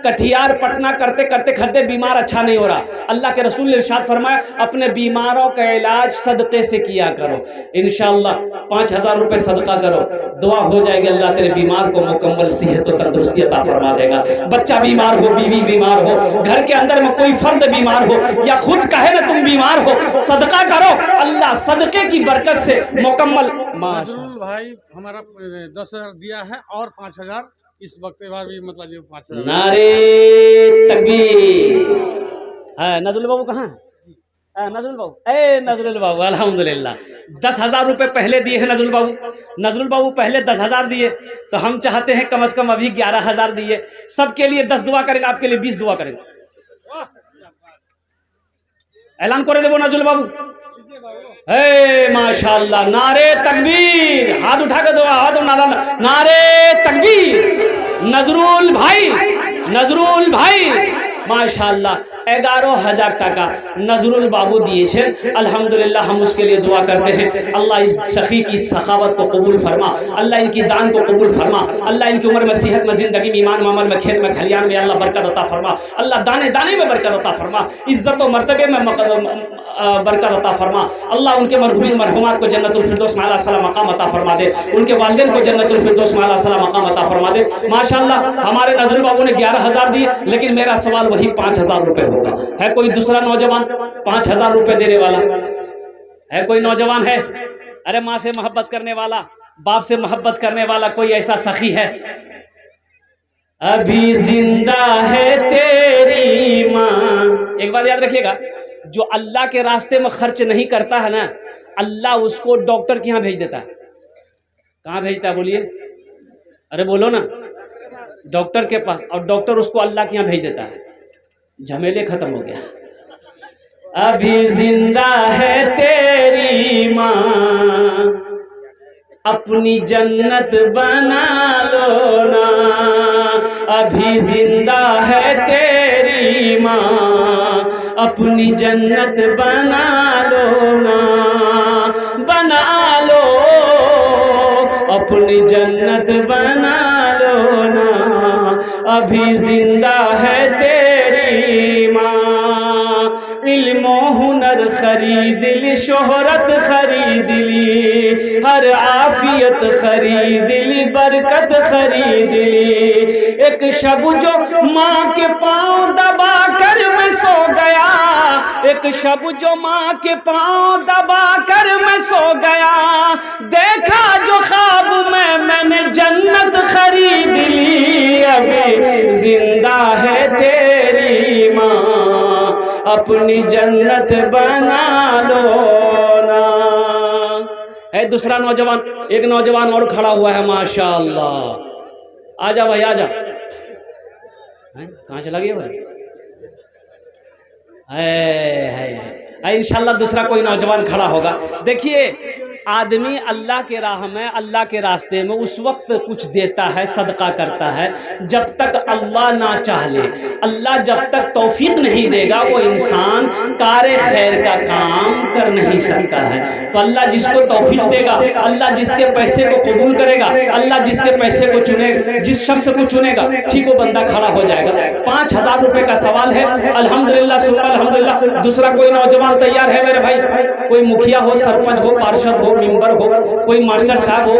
कटिहार पटना करते करते खद्दे बीमार अच्छा नहीं हो रहा, अल्लाह के रसूल ने इरशाद फरमाया अपने बीमारों का इलाज सदक़े से किया करो। इंशाअल्लाह 5000 रुपये सदका करो, दुआ हो जाएगी, अल्लाह तेरे बीमार को मुकम्मल सेहत और तंदुरुस्ती अता फरमा देगा। बच्चा बीमार हो, बीवी बीमार हो, घर के अंदर में कोई फर्द बीमार हो या खुद कहे ना तुम बीमार हो, सदका करो, अल्लाह सदके की बरकत से मुकम्मल। नजरुल भाई हमारा 10,000 दिया है और 5000 इस वक्त बार भी मतलब जो 5000। नारे तकबीर। हाँ नजरुल बाबू कहाँ? नजरुल बाबू, ए नजरुल बाबू अल्हम्दुलिल्लाह 10,000 रुपये पहले दिए हैं नजरुल बाबू। नजरुल बाबू पहले 10,000 दिए, तो हम चाहते हैं कम से कम अभी 11,000 दिए। सबके लिए 10 दुआ करेंगे, आपके लिए 20 दुआ करेंगे। ऐलान करे देवो नजरुल बाबू। हे माशाअल्लाह, नारे तकबीर, हाथ उठा के दो, हाथ नारे तकबीर। नजरुल भाई, नजरुल भाई माशाअल्लाह 11,000 टाका नजरुल बाबू दिए छे अल्हम्दुलिल्लाह। हम उसके लिए दुआ करते हैं, अल्लाह इस सखी की सखावत को कबूल फरमा, अल्लाह इनकी दान को कबूल फरमा, अल्लाह इनकी उम्र में सेहत में ज़िंदगी में ईमान मामल में खेत में खलियान में अल्लाह बरकत अता फरमा, अल्लाह दाने दाने में बरकत अता फरमा, इज़्ज़त और मर्तबे में बरकत अता फरमा। अल्लाह उनके मरहूमिन मरहुमात को जन्नतुल फिरदौस में आला सला मकाम अता फरमा दे, उनके वालिदैन को जन्नतुल फिरदौस में आला सला मकाम अता फरमा दे। माशाअल्लाह हमारे नजरुल बाबू ने 11,000 दिए, लेकिन मेरा सवाल वही 5,000 रुपये होगा। है कोई दूसरा नौजवान 5,000 रुपये देने वाला? है कोई नौजवान है? अरे माँ से मोहब्बत करने वाला, बाप से मोहब्बत करने वाला कोई ऐसा सखी है? अभी जिंदा है तेरी माँ। एक बात याद रखिएगा, जो अल्लाह के रास्ते में खर्च नहीं करता है ना, अल्लाह उसको डॉक्टर के यहाँ भेज देता है। कहाँ भेजता है बोलिए? अरे बोलो ना, डॉक्टर के पास, और डॉक्टर उसको अल्लाह के यहाँ भेज देता है। झमेले खत्म हो गया। अभी जिंदा है तेरी माँ, अपनी जन्नत बना लो ना। अभी जिंदा है तेरी माँ, अपनी जन्नत बना लो ना, बना लो अपनी जन्नत बना लो ना। अभी जिंदा है तेरी माँ, इल्म हुनर खरीद ली, शोहरत खरीद ली, हर आफियत खरीद ली, बरकत खरीद ली। एक शब जो माँ के पाँव दबा कर मैं सो गया, एक शब जो माँ के पाँव दबा कर मैं सो गया, देखा जो ख्वाब में मैंने जन्नत खरीद ली। अभी जिंदा है तेरी माँ, अपनी जन्नत बना लो ना। है दूसरा नौजवान, एक नौजवान और खड़ा हुआ है माशाअल्लाह। आजा भाई आजा। कहाँ चला गया भाई? है इंशाल्लाह दूसरा कोई नौजवान खड़ा होगा। देखिए आदमी अल्लाह के राह में, अल्लाह के रास्ते में उस वक्त कुछ देता है, सदका करता है जब तक अल्लाह ना चाह ले। अल्लाह जब तक तौफीक नहीं देगा वो इंसान कारे खैर का काम कर नहीं सकता है। तो अल्लाह जिसको तौफीक देगा, अल्लाह जिसके पैसे को कबूल करेगा, अल्लाह जिसके पैसे को चुनेगा, जिस शख्स को चुनेगा ठीक वो बंदा खड़ा हो जाएगा। 5,000 रुपए का सवाल है। अल्हम्दुलिल्लाह सुम्मा अल्हम्दुलिल्लाह। दूसरा कोई नौजवान तैयार है मेरे भाई? कोई मुखिया हो, सरपंच हो, पार्षद हो, मेंबर हो, कोई मास्टर साहब हो,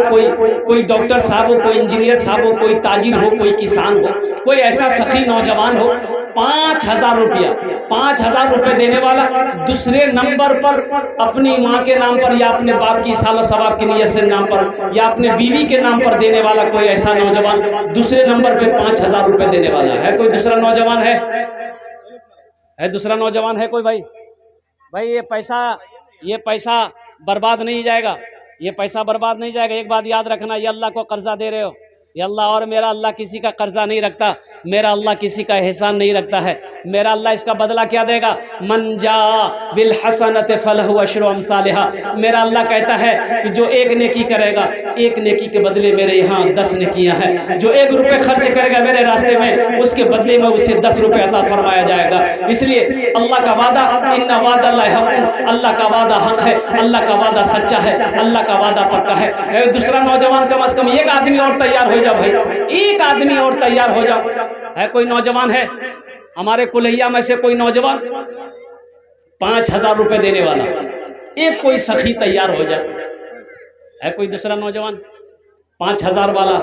कोई डॉक्टर साहब हो, कोई इंजीनियर साहब हो, कोई ताजिर हो, कोई किसान हो, कोई ऐसा सखी नौजवान हो। 5,000 रुपया, 5,000 रुपये देने वाला दूसरे नंबर पर अपनी माँ के नाम पर या अपने बाप की साल सवाब की नीयत से नाम पर या अपने बीवी के नाम पर देने वाला कोई ऐसा नौजवान दूसरे नंबर पे 5,000 रुपये देने वाला है। कोई दूसरा नौजवान है दूसरा नौजवान है कोई भाई? भाई ये पैसा बर्बाद नहीं जाएगा, ये पैसा बर्बाद नहीं जाएगा। एक बात याद रखना, ये अल्लाह को कर्जा दे रहे हो, ये अल्लाह, और मेरा अल्लाह किसी का कर्जा नहीं रखता, मेरा अल्लाह किसी का एहसान नहीं रखता है। मेरा अल्लाह इसका बदला क्या देगा? मन जा बिल हसनत फलहु अशरु अमसालिहा। मेरा अल्लाह कहता है कि जो एक नेकी करेगा, एक नेकी के बदले मेरे यहाँ 10 नेकियां हैं। जो 1 रुपये खर्च करेगा मेरे रास्ते में, उसके बदले में उसे 10 रुपये अता फरमाया जाएगा। इसलिए अल्लाह का वादा, इन्ना वादा अल्लाह का वादा हक है, अल्लाह का वादा सच्चा है, अल्लाह का वादा पक्का है। दूसरा नौजवान कम से कम एक आदमी और तैयार हो भाई, एक आदमी और तैयार हो जाओ। है कोई नौजवान है हमारे कुलैया में से? कोई नौजवान 5,000 रुपए देने वाला, एक कोई सखी तैयार हो जाए। है कोई दूसरा नौजवान 5,000 वाला?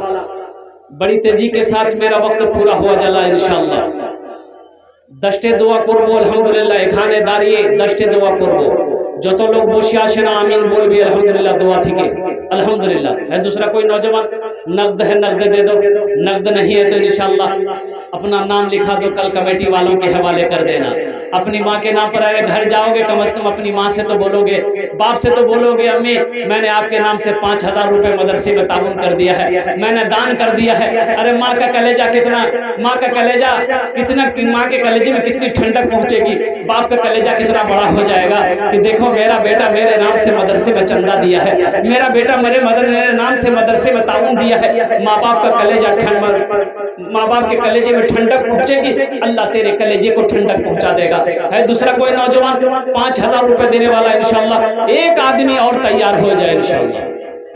बड़ी तेजी के साथ मेरा वक्त पूरा हुआ जला इंशाअल्लाह। दस्ते दुआ करबो अल्हम्दुलिल्लाह, एखाने दारिये दस्ते दुआ करबो। जो तो लोग बोशिया शेना आमीन बोल भी अल्हम्दुलिल्लाह दुआ थी के अल्हम्दुलिल्लाह। है दूसरा कोई नौजवान? नगद है नगद दे दो, नगद नहीं है तो इंशाअल्लाह अपना नाम लिखा दो, कल कमेटी वालों के हवाले कर देना। अपनी माँ के नाम पर आए, घर जाओगे कम से कम अपनी माँ से तो बोलोगे, बाप से तो बोलोगे, अम्मी मैंने आपके नाम से 5,000 रुपये मदरसे में ताउन कर दिया है, मैंने दान कर दिया है। अरे माँ का कलेजा कितना, माँ का कलेजा कितना, माँ के कलेजे में कितनी ठंडक पहुँचेगी, बाप का कलेजा कितना बड़ा हो जाएगा कि देखो मेरा बेटा मेरे नाम से मदरसे में चंदा दिया है, मेरा बेटा मेरे नाम से मदरसे में ताउन दिया है। माँ बाप का कलेजा माँ बाप के कलेजे में ठंडक पहुँचेगी, अल्लाह तेरे कलेजे को ठंडक पहुँचा देगा। है दूसरा कोई नौजवान 5,000 रुपये देने वाला इंशाअल्लाह, एक आदमी और तैयार हो जाए इंशाअल्लाह।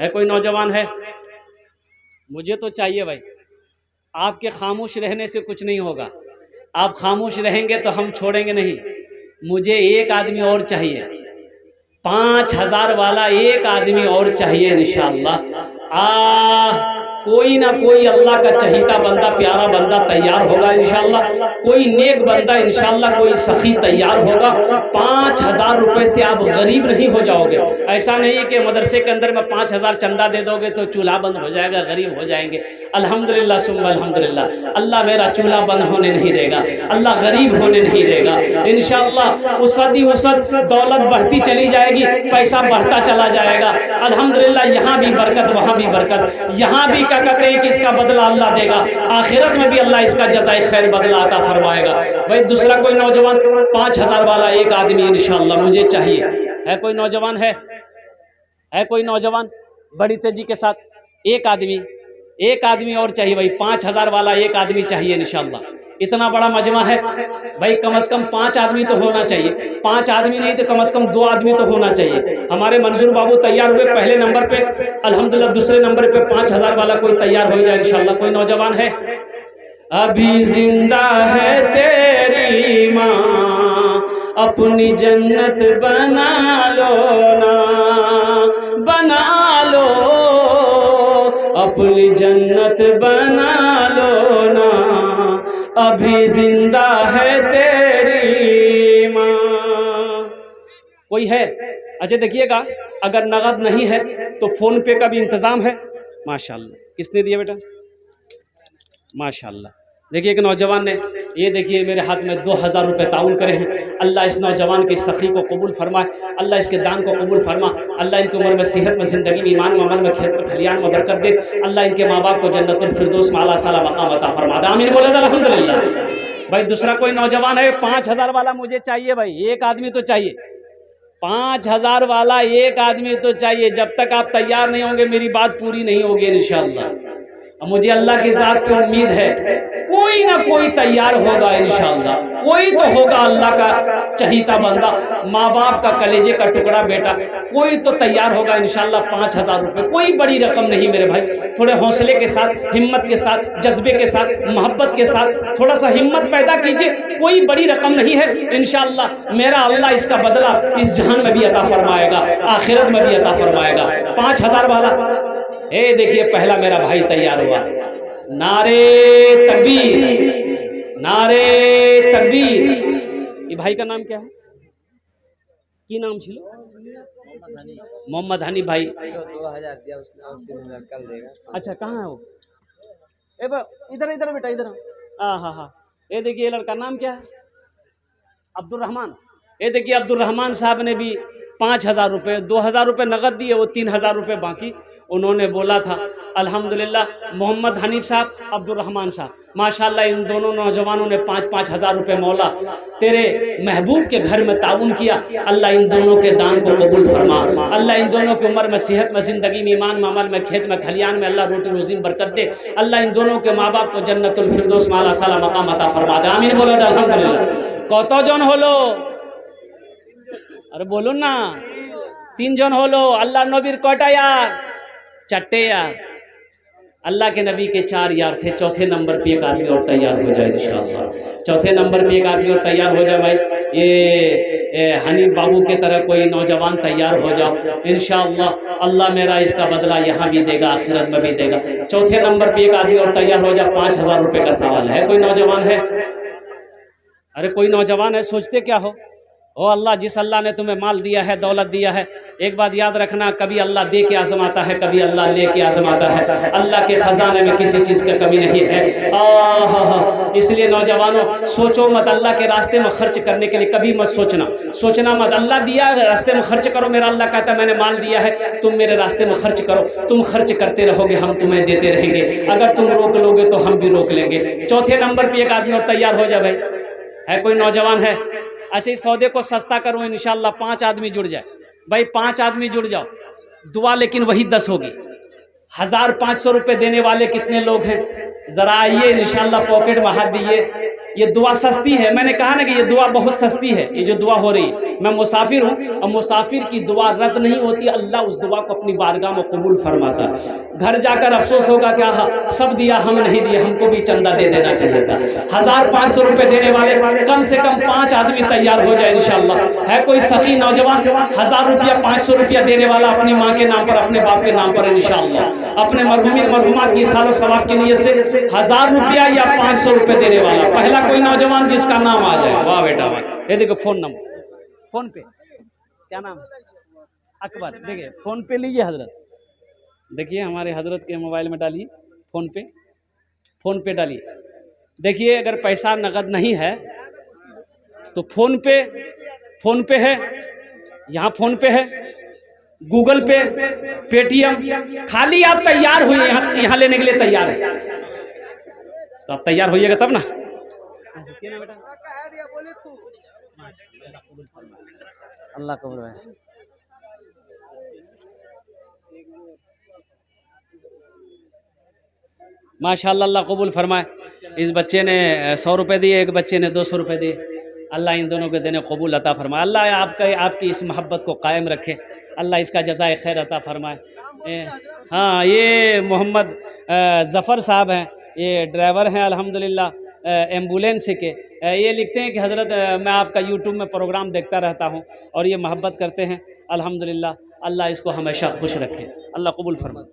है कोई नौजवान है? मुझे तो चाहिए भाई, आपके खामोश रहने से कुछ नहीं होगा, आप खामोश रहेंगे तो हम छोड़ेंगे नहीं। मुझे एक आदमी और चाहिए, 5,000 वाला एक आदमी और चाहिए इंशाअल्लाह। कोई ना कोई अल्लाह का चहीता बंदा, प्यारा बंदा तैयार होगा इंशाअल्लाह, कोई नेक बंदा इंशाअल्लाह, कोई सखी तैयार होगा। 5,000 रुपये से आप गरीब नहीं हो जाओगे। ऐसा नहीं है कि मदरसे के अंदर में 5,000 चंदा दे दोगे तो चूल्हा बंद हो जाएगा, गरीब हो जाएंगे। अल्हम्दुलिल्लाह सुम्मा अल्हम्दुलिल्लाह, अल्लाह मेरा चूल्हा बंद होने नहीं देगा, अल्लाह गरीब होने नहीं देगा इंशाअल्लाह। उसदी उसद दौलत बढ़ती चली जाएगी, पैसा बढ़ता चला जाएगा। अल्हम्दुलिल्लाह, यहाँ भी बरकत, वहाँ भी बरकत, यहाँ भी कहते हैं कि इसका बदला अल्लाह देगा, आखिरत में भी अल्लाह इसका जज़ाए खैर बदला अता फरमाएगा। भाई दूसरा कोई नौजवान 5,000 वाला एक आदमी इंशाअल्लाह मुझे चाहिए। है कोई नौजवान है कोई नौजवान? बड़ी तेजी के साथ एक आदमी और चाहिए भाई, 5,000 वाला एक आदमी चाहिए इंशाअल्लाह। इतना बड़ा मजमा है भाई, कम से कम 5 आदमी तो होना चाहिए, 5 आदमी नहीं तो कम से कम 2 आदमी तो होना चाहिए। हमारे मंजूर बाबू तैयार हुए पहले नंबर पे अल्हम्दुलिल्लाह, दूसरे नंबर पे 5,000 वाला कोई तैयार हो जाए इंशाअल्लाह। कोई नौजवान है? अभी जिंदा है तेरी माँ, अपनी जन्नत बना लो ना, बना लो अपनी जन्नत बना लो ना, अभी जिंदा है तेरी माँ। कोई है? अच्छा देखिएगा, अगर नगद नहीं है तो फ़ोन पे का भी इंतज़ाम है। माशाल्लाह, किसने दिया बेटा? माशाल्लाह। देखिए एक नौजवान ने, ये देखिए मेरे हाथ में 2,000 रुपये ताउन करे हैं। अल्लाह इस नौजवान की सखी को कबूल फरमाए, अल्लाह इसके दान को कबूल फरमा, अल्लाह इनकी उम्र में सेहत में, ज़िंदगी में, ईमान में, अमल में, खेत में, खलियान में बरकत दे। अल्लाह इनके माँ बाप को जन्नतुल फिरदौस में आला साला मकाम अता फरमा दे। आमीन बोले अल्हम्दुलिल्लाह। भाई दूसरा कोई नौजवान है? 5,000 वाला मुझे चाहिए भाई, एक आदमी तो चाहिए। 5,000 वाला एक आदमी तो चाहिए। जब तक आप तैयार नहीं होंगे मेरी बात पूरी नहीं होगी इंशाअल्लाह। और मुझे अल्लाह की ज़ात पे उम्मीद है कोई ना कोई तैयार होगा इंशाअल्लाह, कोई तो होगा अल्लाह का चहीता बंदा, माँ बाप का कलेजे का टुकड़ा बेटा, कोई तो तैयार होगा इंशाअल्लाह। 5,000 रुपये कोई बड़ी रकम नहीं मेरे भाई, थोड़े हौसले के साथ, हिम्मत के साथ, जज्बे के साथ, मोहब्बत के साथ थोड़ा सा हिम्मत पैदा कीजिए। कोई बड़ी रकम नहीं है इंशाअल्लाह। मेरा अल्लाह इसका बदला इस जहान में भी अता फरमाएगा, आखिरत में भी अता फरमाएगा। 5,000 वाला देखिए पहला मेरा भाई तैयार हुआ। नारे तकबीर, नारे तकबीर। ये भाई का नाम क्या है? की नाम छिलो? मोहम्मद हनी भाई। 2000 दिया उसने और 3000 कल देगा। अच्छा कहाँ है वो? इधर इधर बेटा इधर। हाँ। ये देखिए ये लड़का नाम क्या है? अब्दुल रहमान। ये देखिए अब्दुल रहमान साहब ने भी 5,000 रुपये, 2,000 रुपये नगद दिए, वो 3,000 रुपये बाकी उन्होंने बोला था। अल्हम्दुलिल्लाह मोहम्मद हनीफ साहब, अब्दुल रहमान साहब, माशाल्लाह इन दोनों नौजवानों ने 5-5 हज़ार रुपये मौला तेरे महबूब के घर में ताउन किया। अल्लाह इन दोनों के दान को कबूल फरमा। अल्लाह इन दोनों की उम्र में, सेहत में, ज़िंदगी में, ईमान में, अमल में, खेत में, खलियान में अल्लाह रोटी रोज़ी में बरकत दे। अल्लाह इन दोनों के माँ बाप को जन्नतुल फिरदौस में आला साला मकाम अता फरमा दे। आमीन बोलो अल्हम्दुलिल्लाह। कत जन हलो? अरे बोलो ना। 3 जन हलो। अल्लाह नबीर कटा यार? 4 यार। अल्लाह के नबी के 4 यार थे। चौथे नंबर पे एक आदमी और तैयार हो जाए इंशाअल्लाह। चौथे नंबर पे एक आदमी और तैयार हो जाए भाई। ये हनीफ बाबू के तरह कोई नौजवान तैयार हो जाओ इंशाअल्लाह। अल्लाह मेरा इसका बदला यहाँ भी देगा, आखिरत में भी देगा। चौथे नंबर पे एक आदमी और तैयार हो जाए। 5,000 रुपये का सवाल है। कोई नौजवान है? अरे कोई नौजवान है? सोचते क्या हो? ओ अल्लाह, जिस अल्लाह ने तुम्हें माल दिया है, दौलत दिया है, एक बात याद रखना, कभी अल्लाह दे के आजमाता है, कभी अल्लाह ले के आजमाता है। अल्लाह के ख़जाने में किसी चीज़ का कमी नहीं है। इसलिए नौजवानों सोचो मत, अल्लाह के रास्ते में खर्च करने के लिए कभी मत सोचना मत। अल्लाह दिया रास्ते में खर्च करो। मेरा अल्लाह कहता है मैंने माल दिया है, तुम मेरे रास्ते में खर्च करो। तुम खर्च करते रहोगे, हम तुम्हें देते रहेंगे। अगर तुम रोक लोगे तो हम भी रोक लेंगे। चौथे नंबर पर एक आदमी और तैयार हो जाए भाई। है कोई नौजवान है? अच्छा इस सौदे को सस्ता करो इंशाअल्लाह। 5 आदमी जुड़ जाए भाई, 5 आदमी जुड़ जाओ। दुआ लेकिन वही 10 होगी। 1,500 रुपये देने वाले कितने लोग हैं? ज़रा आइए इंशाअल्लाह, पॉकेट में हाथ दीजिए। ये दुआ सस्ती है। मैंने कहा ना कि ये दुआ बहुत सस्ती है। ये जो दुआ हो रही है, मैं मुसाफिर हूँ और मुसाफिर की दुआ रद्द नहीं होती। अल्लाह उस दुआ को अपनी बारगाह में कबूल फरमाता। घर जाकर अफसोस होगा क्या सब दिया हम नहीं दिया, हमको भी चंदा दे देना चाहिए था। 1,500 रुपये देने वाले कम से कम 5 आदमी तैयार हो जाए इंशाअल्लाह। है कोई सखी नौजवान 1,000 रुपया 500 रुपया देने वाला अपनी माँ के नाम पर, अपने बाप के नाम पर इंशाअल्लाह, अपने मरहूमिन मरहूमात की सालों सवाब की नीयत से 1,000 रुपया या 500 रुपये देने वाला पहला कोई नौजवान जिसका नाम आ जाए। वाह बेटा वाह। ये देखो फ़ोन नंबर, फ़ोन पे क्या नाम? अकबर। देखिए फ़ोन पे लीजिए हजरत, देखिए हमारे हजरत के मोबाइल में डालिए, फ़ोन पे डालिए। देखिए अगर पैसा नगद नहीं है तो फ़ोन पे है, यहाँ फ़ोन पे है, गूगल पे, पेटीएम। खाली आप तैयार हुए, यहाँ लेने के लिए तैयार है तो आप तैयार होइएगा तब ना। बेटा अल्लाह कबूल है। माशाअल्लाह अल्लाह कबूल फरमाए। इस बच्चे ने 100 रुपये दिए, एक बच्चे ने 200 रुपये दिए। अल्लाह इन दोनों के देने कबूल अता फरमाए। अल्लाह आपकी इस मोहब्बत को कायम रखे। अल्लाह इसका जज़ाए खैर अता फरमाए। हाँ ये मोहम्मद ज़फ़र साहब हैं, ये ड्राइवर हैं अल्हम्दुलिल्लाह एम्बुलेंस के। ये लिखते हैं कि हज़रत मैं आपका यूट्यूब में प्रोग्राम देखता रहता हूँ और ये मोहब्बत करते हैं अल्हम्दुलिल्लाह। अल्लाह इसको हमेशा खुश रखे, अल्लाह कबूल फरमाए।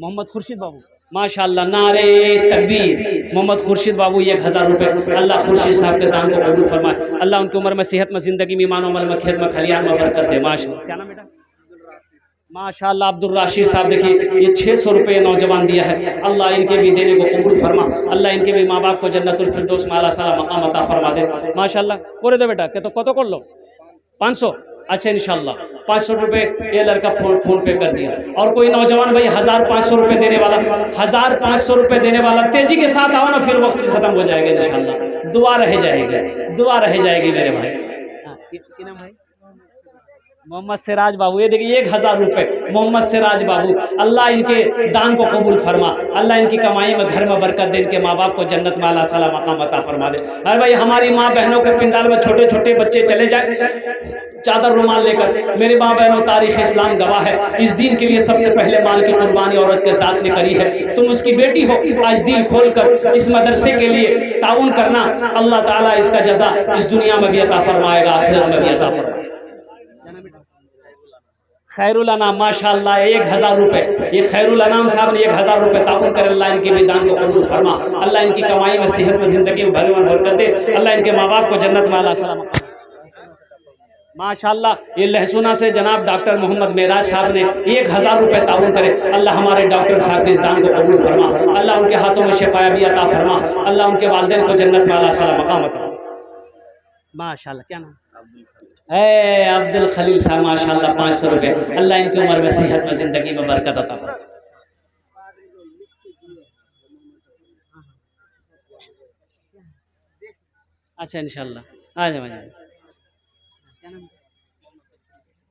मोहम्मद खुर्शीद बाबू माशाअल्लाह, नारे तकबीर। मोहम्मद खुर्शीद बाबू 1,000 रुपये। अल्लाह खुर्शीद साहब के दान को कबूल फरमाए। अल्लाह उनकी उम्र में, सेहत में, ज़िंदगी में, ईमान अमल में, खेत में, खलियान में बरकत दे। माशाअल्लाह। क्या नाम बेटा? माशाअल्लाह अब्दुल राशिद साहब। देखिए ये 600 रुपये नौजवान दिया है। अल्लाह इनके भी देने को कबूल फरमा। अल्लाह इनके भी माँ बाप को जन्नतुल फिरदौस में आला साला मकाम अता फरमा दे। माशाअल्लाह। करे दो बेटा के तो कत कर लो 500। अच्छा इंशाअल्लाह 500 रुपये ये लड़का फ़ोन पे कर दिया। और कोई नौजवान भाई 1,500 रुपये देने वाला, 1,500 रुपये देने वाला, तेज़ी के साथ आओ ना, फिर वक्त ख़त्म हो जाएगा इंशाअल्लाह। दुआ रह जाएगी मेरे भाई। हाँ क्या नाम भाई? मोहम्मद सिराज बाबू, ये देखिए 1000 रुपये मोहम्मद सिराज बाबू। अल्लाह इनके दान को कबूल फरमा, अल्लाह इनकी कमाई में घर में बरकत दे, इनके माँ बाप को जन्नत में अल्लाह सला मकाम अता फरमा दे। अरे भाई हमारी माँ बहनों के पिंडाल में छोटे छोटे बच्चे चले जाए चादर रुमाल लेकर, मेरी माँ बहनों तारीख इस्लाम गवाह है, इस दीन के लिए सबसे पहले माल की कुर्बानी औरत के साथ ने करी है। तुम उसकी बेटी हो, आज दिल खोल कर इस मदरसे के लिए ताउन करना, अल्लाह ताला इसका जजा इस दुनिया में भी अता फरमाएगा, आखिरत में भी अता फरमाएगा। खैरुल अनाम माशाअल्लाह 1000 रुपये, ये खैरुल अनाम साहब ने 1000 रुपये ताउन कर, अल्लाह इनके भी दान को कबूल फरमा, अल्लाह इनकी कमाई में सेहत में ज़िंदगी में भरपूर बरकत दे, अल्लाह इनके माँ बाप को जन्नत में अल्लाह सलाम। माशाअल्लाह ये लहसुना से जनाब डॉक्टर मोहम्मद मेराज साहब ने 1000 रुपये ताउन करे, अल्लाह हमारे डॉक्टर साहब के इस दान को कबूल फरमा, अल्लाह उनके हाथों में शिफाया भी अता फरमा, अल्लाह उनके वालिदैन को जन्नत में अल्लाह सलाम मकाम अता। माशाअल्लाह क्या नाम अब्दुल खलील साहब माशाअल्लाह 500 रुपये, अल्लाह इनकी उम्र में सेहत में ज़िंदगी में बरकत अता फरमा। अच्छा इंशाअल्लाह आ जाए।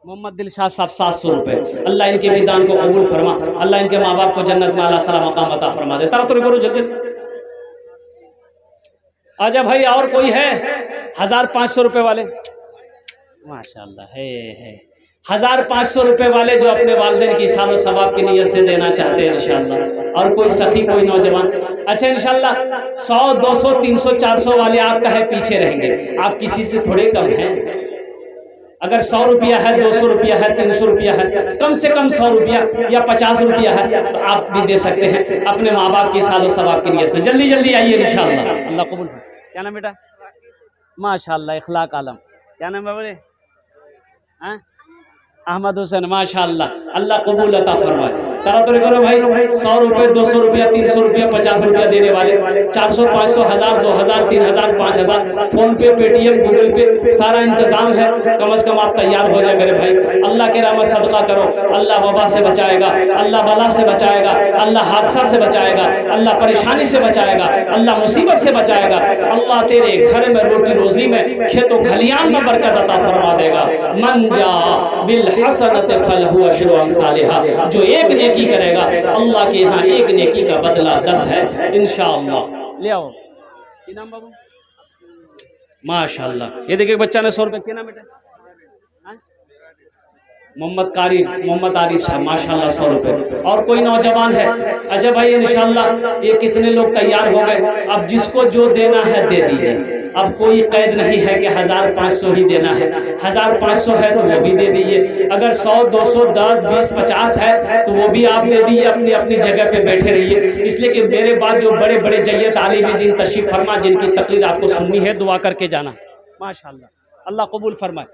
मोहम्मद दिलशाद साहब 700 रुपये, अल्लाह इनके भी दान को कबूल फरमा, अल्लाह इनके माँ बाप को जन्नत में अल्लाह सलाम मकाम अता फरमा दे। तरह करो जल्दी। आजा भाई और कोई है 1500 रुपये वाले? माशाअल्लाह है 1500 रुपये वाले जो अपने वालिदैन की सालो सवाब की नीयत से देना चाहते हैं इंशाअल्लाह। और कोई सखी कोई नौजवान? अच्छा इंशाअल्लाह 100 200 300 400 वाले आपका है, पीछे रहेंगे, आप किसी से थोड़े कम हैं। अगर 100 रुपया है, 200 रुपया है, 300 रुपया है, कम से कम 100 रुपया या 50 रुपया है तो आप भी दे सकते हैं अपने माँ बाप की सालो सवाब की नीयत से। जल्दी जल्दी आइए इंशाअल्लाह, अल्लाह कबूल। क्या नाम बेटा? माशाअल्लाह इखलाक आलम, क्या नाम है बोले? अहमद हुसैन माशाअल्लाह, अल्लाह कबूल अता फरमाए। तरह करो भाई 100 रुपये 200 रुपया 300 रुपया 50 रुपया देने वाले 400 500 1000 2000 3000 5000 फोन पे पेटीएम गूगल पे सारा इंतजाम है। कम से कम आप तैयार हो जाए मेरे भाई, अल्लाह के राह में सदका करो, अल्लाह वबा से बचाएगा, अल्लाह बला से बचाएगा, अल्लाह हादसा से बचाएगा, अल्लाह परेशानी से बचाएगा, अल्लाह मुसीबत से बचाएगा, अल्लाह तेरे घर में रोटी रोजी में खेतों खलियान में बरकत अता फरमा देगा। मन जा बिल हसनत फलहु अशरु अमसालिहा, जो एक नेकी करेगा अल्लाह के यहाँ एक नेकी का बदला 10 है इंशाअल्लाह। ले आओ इनाम बाबू माशाअल्लाह। ये देखिए बच्चा ने 100 रुपये, क्या नाम बेटा? मोहम्मद आरिफ साहब माशाअल्लाह 100 रुपये। और कोई नौजवान है? अच्छा भाई इंशाअल्लाह ये कितने लोग तैयार हो गए? अब जिसको जो देना है दे दीजिए, अब कोई कैद नहीं है कि 1500 ही देना है, 1500 है तो वो भी दे दीजिए, अगर 100 200 10 20 50 है तो वो भी आप दे दीजिए, अपनी अपनी जगह पे बैठे रहिए। इसलिए कि मेरे बाद जो बड़े बड़े जय्यत आलिम दीन तशरीफ फरमा जिनकी तकरीर आपको सुननी है, दुआ करके जाना माशाअल्लाह, अल्लाह कबूल फरमाए।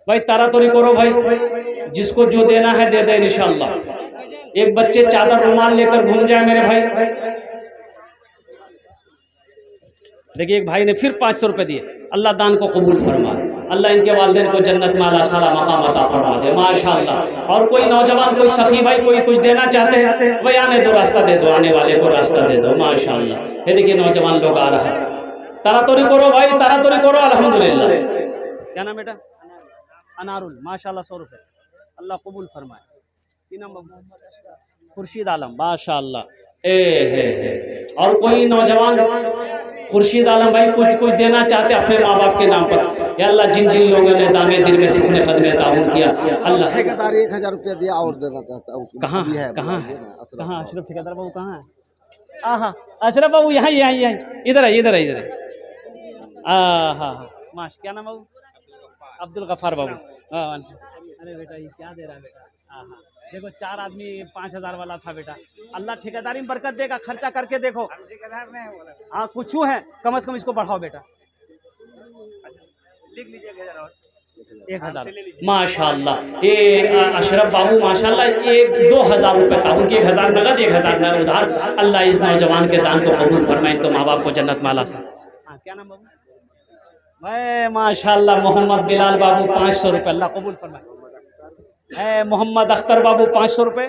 भाई तारा तो नहीं करो भाई, जिसको जो देना है दे दे इंशाअल्लाह। एक बच्चे चादर रुमाल लेकर घूम जाए मेरे भाई। देखिए एक भाई ने फिर 500 रुपये दिए, अल्लाह दान को कबूल फरमाए, अल्लाह इनके वालिदैन को जन्नत में अल्लाह साला मकाम अता फरमा दे माशाअल्लाह। और कोई नौजवान कोई सखी भाई कोई कुछ देना चाहते हैं, भाई आने दो रास्ता दे दो, आने वाले को रास्ता दे दो माशाअल्लाह। ये देखिए नौजवान लोग आ रहा है, तारा तोरी करो भाई, तारा तोरी करो अल्हम्दुलिल्लाह। क्या नाम बेटा? अनारुल माशाअल्लाह 100 रुपये, अल्लाह कबूल फरमाए। खुर्शीद आलम माशाअल्लाह। और कोई नौजवान? खुर्शीद आलम भाई कुछ देना चाहते अपने माँ बाप के नाम पर, या अल्लाह जिन जिन लोगों ने दामे दिल में सुखने कदमे ताउन किया अल्लाह। ठेकेदार 1000 रुपया दिया और देना चाहता है उसको। कहाँ अशरफ ठेकेदार बाबू कहाँ है? हाँ अशरफ बाबू यहाँ इधर है। हाँ माश, क्या नाम बाबू? अब्दुल गफ्फार बाबू। अरे बेटा ये क्या दे रहा है बेटा? हाँ देखो 4 आदमी 5000 वाला था बेटा, अल्लाह ठेकेदारी में बरकत देगा, खर्चा करके देखो। हाँ कुछ है, कम से कम इसको बढ़ाओ बेटा, लिख लीजिए 1000 माशाअल्लाह। ये अशरफ बाबू माशाअल्लाह 2000 रुपये था उनकी, 1000 नगद 1000 नगद उधार। अल्लाह इस नौजवान के दान को कबूल फरमाए, इनको माँ बाप को जन्नत में अल्लाह सा। हाँ क्या नाम बाबू? भाई माशाअल्लाह मोहम्मद बिलाल बाबू 500 रुपये, अल्लाह कबूल फरमाए। मोहम्मद अख्तर बाबू 500 रुपये,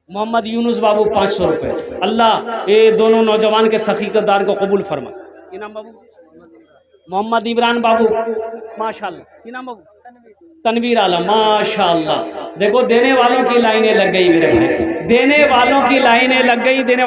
मोहम्मद यूनुस बाबू 500 रुपये, अल्लाह ये दोनों नौजवान के सखी के दार को कबूल फरमा। क्या नाम बाबू? मोहम्मद इमरान बाबू माशाअल्लाह। क्या नाम बाबू? तनवीर आलम, माशाल्लाह। देखो देने वालों की लाइनें लग गई मेरे भाई, देने वालों की लाइनें लग गई। देने